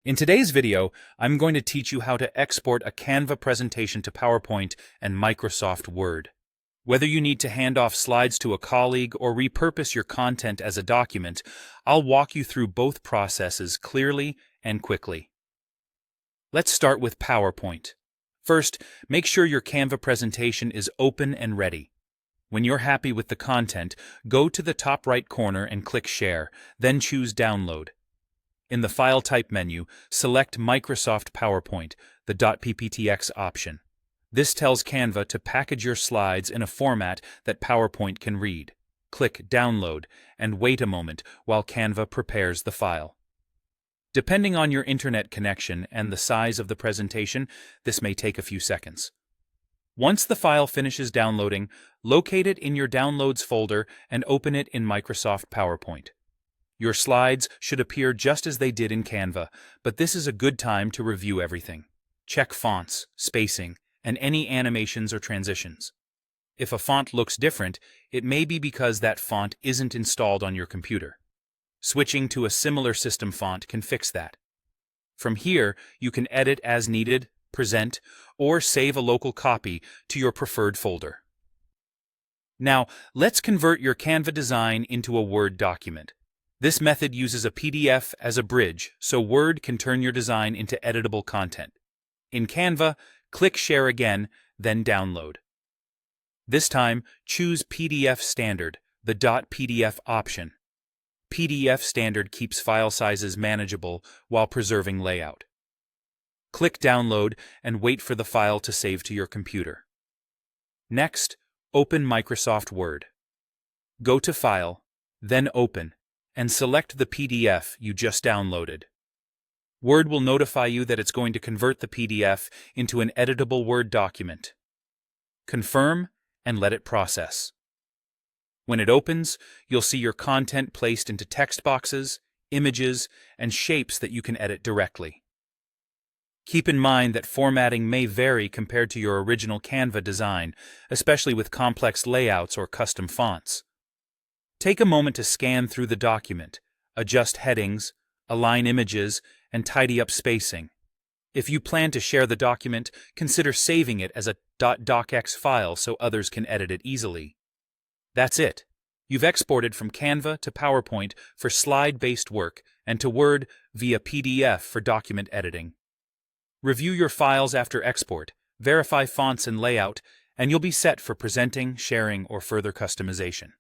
In today's video, I'm going to teach you how to export a Canva presentation to PowerPoint and Microsoft Word. Whether you need to hand off slides to a colleague or repurpose your content as a document, I'll walk you through both processes clearly and quickly. Let's start with PowerPoint. First, make sure your Canva presentation is open and ready. When you're happy with the content, go to the top right corner and click Share, then choose Download. In the File Type menu, select Microsoft PowerPoint, the .pptx option. This tells Canva to package your slides in a format that PowerPoint can read. Click Download and wait a moment while Canva prepares the file. Depending on your internet connection and the size of the presentation, this may take a few seconds. Once the file finishes downloading, locate it in your Downloads folder and open it in Microsoft PowerPoint. Your slides should appear just as they did in Canva, but this is a good time to review everything. Check fonts, spacing, and any animations or transitions. If a font looks different, it may be because that font isn't installed on your computer. Switching to a similar system font can fix that. From here, you can edit as needed, present, or save a local copy to your preferred folder. Now, let's convert your Canva design into a Word document. This method uses a PDF as a bridge, so Word can turn your design into editable content. In Canva, click Share again, then Download. This time, choose PDF Standard, the .pdf option. PDF Standard keeps file sizes manageable while preserving layout. Click Download and wait for the file to save to your computer. Next, open Microsoft Word. Go to File, then Open, and select the PDF you just downloaded. Word will notify you that it's going to convert the PDF into an editable Word document. Confirm and let it process. When it opens, you'll see your content placed into text boxes, images, and shapes that you can edit directly. Keep in mind that formatting may vary compared to your original Canva design, especially with complex layouts or custom fonts. Take a moment to scan through the document, adjust headings, align images, and tidy up spacing. If you plan to share the document, consider saving it as a .docx file so others can edit it easily. That's it. You've exported from Canva to PowerPoint for slide-based work and to Word via PDF for document editing. Review your files after export, verify fonts and layout, and you'll be set for presenting, sharing, or further customization.